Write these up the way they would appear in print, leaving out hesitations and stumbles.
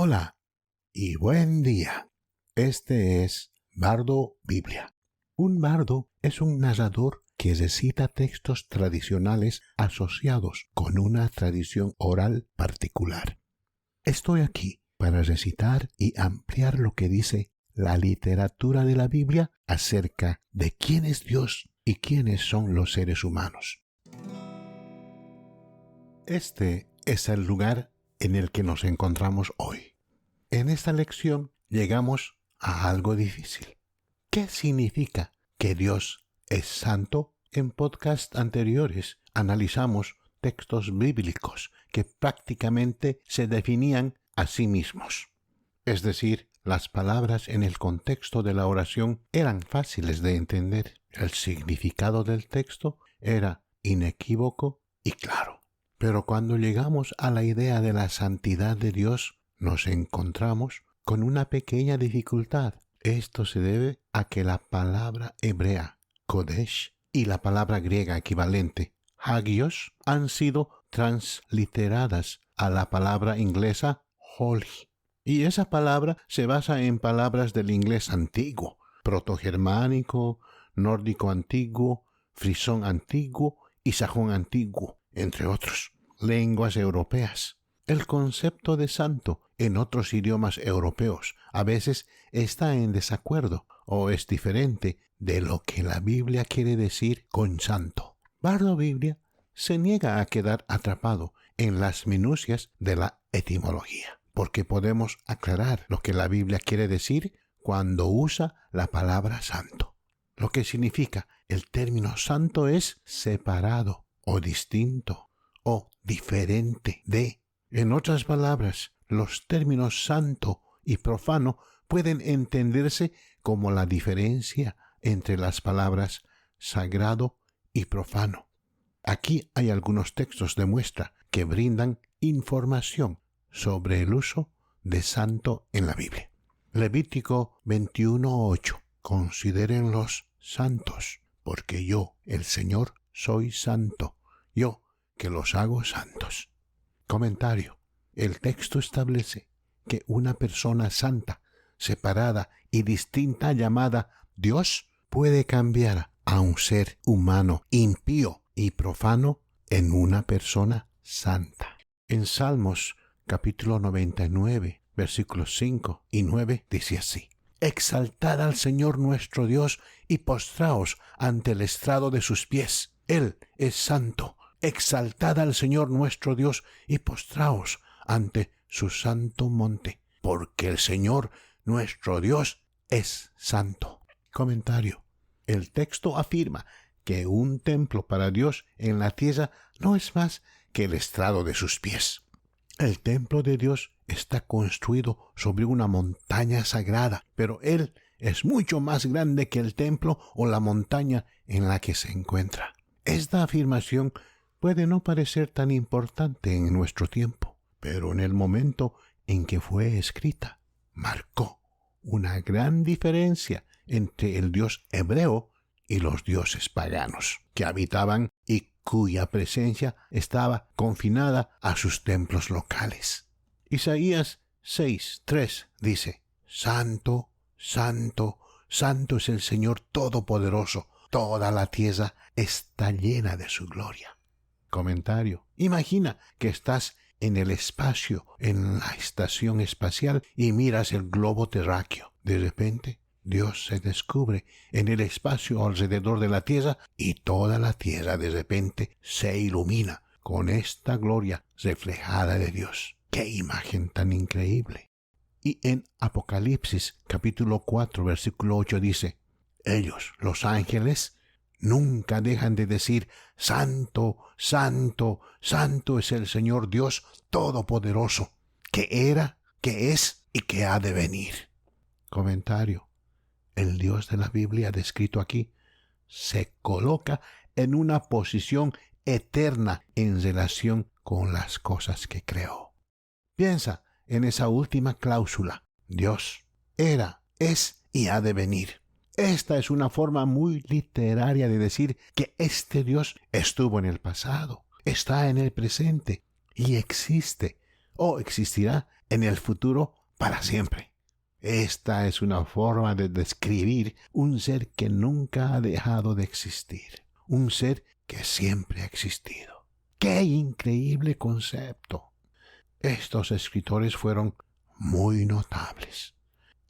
Hola y buen día. Este es Bardo Biblia. Un bardo es un narrador que recita textos tradicionales asociados con una tradición oral particular. Estoy aquí para recitar y ampliar lo que dice la literatura de la Biblia acerca de quién es Dios y quiénes son los seres humanos. Este es el lugar en el que nos encontramos hoy. En esta lección llegamos a algo difícil. ¿Qué significa que Dios es santo? En podcasts anteriores analizamos textos bíblicos que prácticamente se definían a sí mismos. Es decir, las palabras en el contexto de la oración eran fáciles de entender. El significado del texto era inequívoco y claro. Pero cuando llegamos a la idea de la santidad de Dios, nos encontramos con una pequeña dificultad. Esto se debe a que la palabra hebrea, Kodesh, y la palabra griega equivalente, Hagios, han sido transliteradas a la palabra inglesa holy. Y esa palabra se basa en palabras del inglés antiguo, protogermánico, nórdico antiguo, frisón antiguo y sajón antiguo, entre otros, lenguas europeas. El concepto de santo en otros idiomas europeos a veces está en desacuerdo o es diferente de lo que la Biblia quiere decir con santo. Bardo Biblia se niega a quedar atrapado en las minucias de la etimología, porque podemos aclarar lo que la Biblia quiere decir cuando usa la palabra santo. Lo que significa el término santo es separado o distinto o diferente de. En otras palabras, los términos santo y profano pueden entenderse como la diferencia entre las palabras sagrado y profano. Aquí hay algunos textos de muestra que brindan información sobre el uso de santo en la Biblia. Levítico 21:8. Considérenlos santos, porque yo, el Señor, soy santo, yo que los hago santos. Comentario. El texto establece que una persona santa, separada y distinta llamada Dios puede cambiar a un ser humano impío y profano en una persona santa. En Salmos capítulo 99, versículos 5 y 9 dice así: Exaltad al Señor nuestro Dios y postraos ante el estrado de sus pies. Él es santo. Exaltad al Señor nuestro Dios y postraos ante su santo monte, porque el Señor nuestro Dios es santo. Comentario. El texto afirma que un templo para Dios en la tierra no es más que el estrado de sus pies. El templo de Dios está construido sobre una montaña sagrada, pero Él es mucho más grande que el templo o la montaña en la que se encuentra. Esta afirmación puede no parecer tan importante en nuestro tiempo, pero en el momento en que fue escrita, marcó una gran diferencia entre el Dios hebreo y los dioses paganos que habitaban y cuya presencia estaba confinada a sus templos locales. Isaías 6:3 dice: Santo, santo, santo es el Señor Todopoderoso, toda la tierra está llena de su gloria. Comentario. Imagina que estás en el espacio, en la estación espacial, y miras el globo terráqueo. De repente, Dios se descubre en el espacio alrededor de la Tierra y toda la Tierra de repente se ilumina con esta gloria reflejada de Dios. ¡Qué imagen tan increíble! Y en Apocalipsis capítulo 4 versículo 8 dice: ellos, los ángeles, nunca dejan de decir: Santo, santo, santo es el Señor Dios Todopoderoso, que era, que es y que ha de venir. Comentario. El Dios de la Biblia descrito aquí se coloca en una posición eterna en relación con las cosas que creó. Piensa en esa última cláusula: Dios era, es y ha de venir. Esta es una forma muy literaria de decir que este Dios estuvo en el pasado, está en el presente y existe o existirá en el futuro para siempre. Esta es una forma de describir un ser que nunca ha dejado de existir, un ser que siempre ha existido. ¡Qué increíble concepto! Estos escritores fueron muy notables.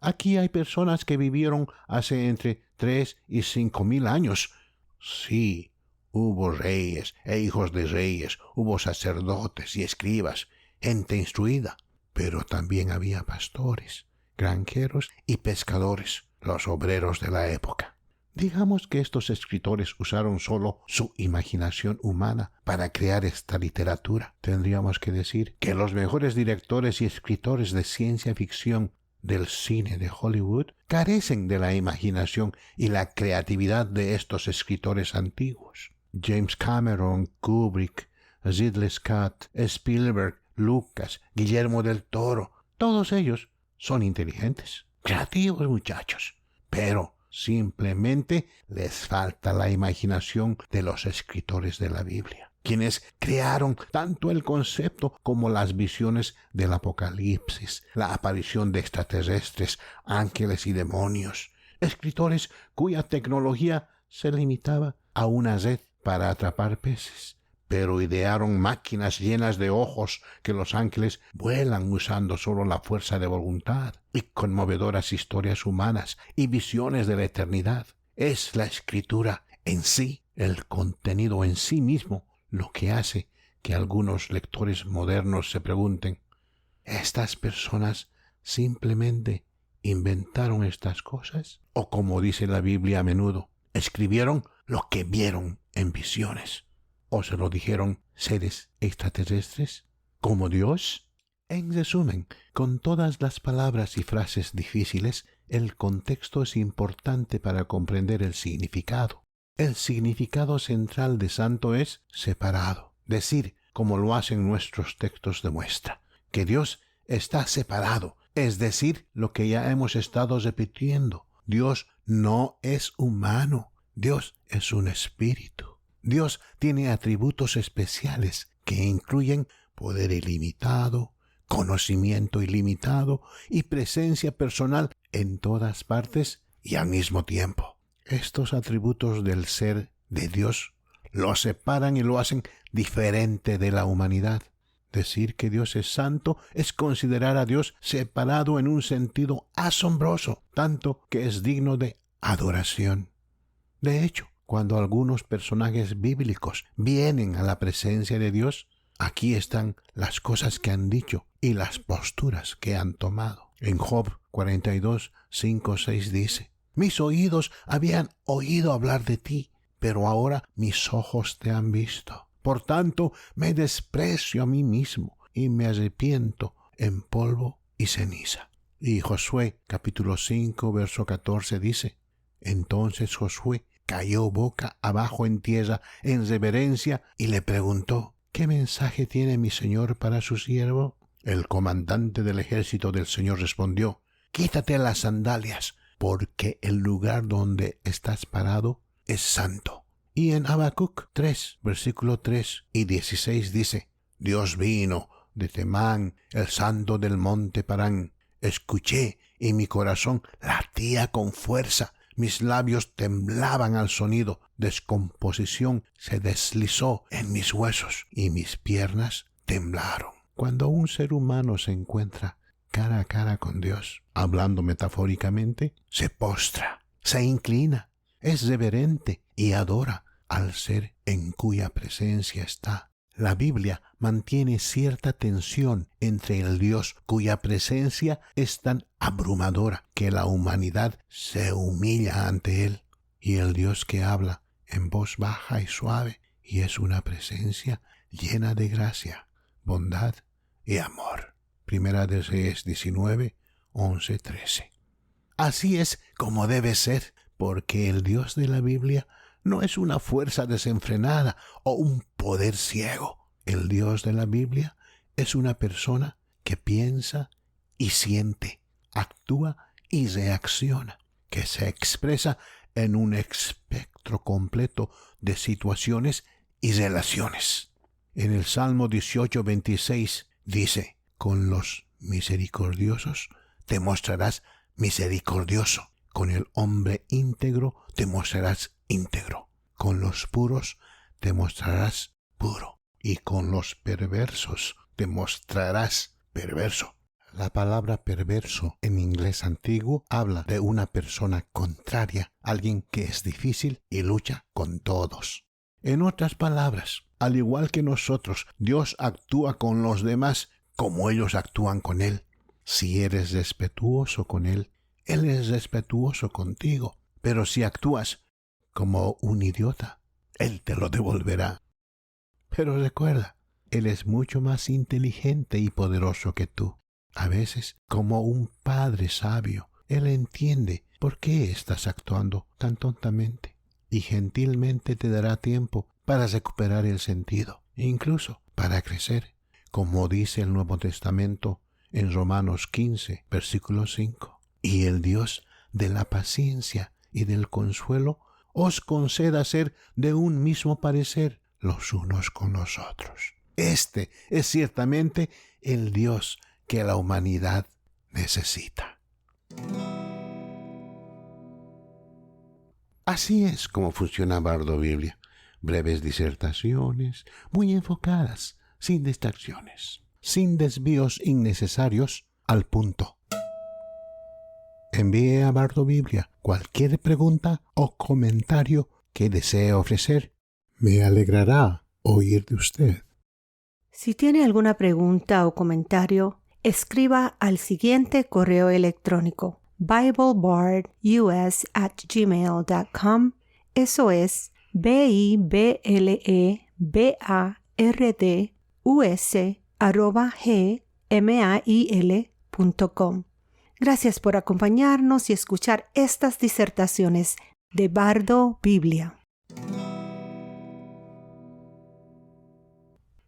Aquí hay personas que vivieron hace entre 3 y 5,000 años. Sí, hubo reyes e hijos de reyes, hubo sacerdotes y escribas, gente instruida, pero también había pastores, granjeros y pescadores, los obreros de la época. Digamos que estos escritores usaron solo su imaginación humana para crear esta literatura. Tendríamos que decir que los mejores directores y escritores de ciencia ficción del cine de Hollywood carecen de la imaginación y la creatividad de estos escritores antiguos. James Cameron, Kubrick, Ridley Scott, Spielberg, Lucas, Guillermo del Toro, todos ellos son inteligentes, creativos muchachos, pero simplemente les falta la imaginación de los escritores de la Biblia, quienes crearon tanto el concepto como las visiones del Apocalipsis, la aparición de extraterrestres, ángeles y demonios, escritores cuya tecnología se limitaba a una red para atrapar peces, pero idearon máquinas llenas de ojos que los ángeles vuelan usando solo la fuerza de voluntad, y conmovedoras historias humanas y visiones de la eternidad. Es la escritura en sí, el contenido en sí mismo, lo que hace que algunos lectores modernos se pregunten, ¿estas personas simplemente inventaron estas cosas? O como dice la Biblia a menudo, escribieron lo que vieron en visiones. ¿O se lo dijeron seres extraterrestres? ¿Como Dios? En resumen, con todas las palabras y frases difíciles, el contexto es importante para comprender el significado. El significado central de santo es separado. Decir, como lo hacen nuestros textos, demuestra que Dios está separado, es decir, lo que ya hemos estado repitiendo. Dios no es humano, Dios es un espíritu. Dios tiene atributos especiales que incluyen poder ilimitado, conocimiento ilimitado y presencia personal en todas partes y al mismo tiempo. Estos atributos del ser de Dios lo separan y lo hacen diferente de la humanidad. Decir que Dios es santo es considerar a Dios separado en un sentido asombroso, tanto que es digno de adoración. De hecho, cuando algunos personajes bíblicos vienen a la presencia de Dios, aquí están las cosas que han dicho y las posturas que han tomado. En Job 42, 5, 6 dice, mis oídos habían oído hablar de ti, pero ahora mis ojos te han visto. Por tanto, me desprecio a mí mismo y me arrepiento en polvo y ceniza. Y Josué capítulo 5, verso 14 dice, entonces Josué cayó boca abajo en tierra en reverencia y le preguntó, ¿qué mensaje tiene mi señor para su siervo? El comandante del ejército del Señor respondió, quítate las sandalias, porque el lugar donde estás parado es santo. Y en Habacuc 3, versículo 3 y 16 dice, Dios vino de Temán, el santo del monte Parán. Escuché y mi corazón latía con fuerza. Mis labios temblaban al sonido, descomposición se deslizó en mis huesos y mis piernas temblaron. Cuando un ser humano se encuentra cara a cara con Dios, hablando metafóricamente, se postra, se inclina, es reverente y adora al ser en cuya presencia está. La Biblia mantiene cierta tensión entre el Dios cuya presencia es tan abrumadora que la humanidad se humilla ante él, y el Dios que habla en voz baja y suave y es una presencia llena de gracia, bondad y amor. Primera de Reyes 19, 11, 13. Así es como debe ser, porque el Dios de la Biblia no es una fuerza desenfrenada o un poder ciego. El Dios de la Biblia es una persona que piensa y siente, actúa y reacciona, que se expresa en un espectro completo de situaciones y relaciones. En el Salmo 18, 26 dice, con los misericordiosos, te mostrarás misericordioso. Con el hombre íntegro te mostrarás íntegro. Con los puros te mostrarás puro. Y con los perversos te mostrarás perverso. La palabra perverso en inglés antiguo habla de una persona contraria, alguien que es difícil y lucha con todos. En otras palabras, al igual que nosotros, Dios actúa con los demás como ellos actúan con Él. Si eres respetuoso con Él, Él es respetuoso contigo. Pero si actúas como un idiota, Él te lo devolverá. Pero recuerda, Él es mucho más inteligente y poderoso que tú. A veces, como un padre sabio, Él entiende por qué estás actuando tan tontamente y gentilmente te dará tiempo para recuperar el sentido, incluso para crecer, como dice el Nuevo Testamento en Romanos 15, versículo 5. Y el Dios de la paciencia y del consuelo os conceda ser de un mismo parecer los unos con los otros. Este es ciertamente el Dios que la humanidad necesita. Así es como funciona Bardo Biblia. Breves disertaciones, muy enfocadas, sin distracciones, sin desvíos innecesarios, al punto. Envíe a Bardo Biblia cualquier pregunta o comentario que desee ofrecer. Me alegrará oír de usted. Si tiene alguna pregunta o comentario, escriba al siguiente correo electrónico: BibleBardUS@gmail.com. Eso es BibleBardus@gmail.com. Gracias por acompañarnos y escuchar estas disertaciones de Bardo Biblia.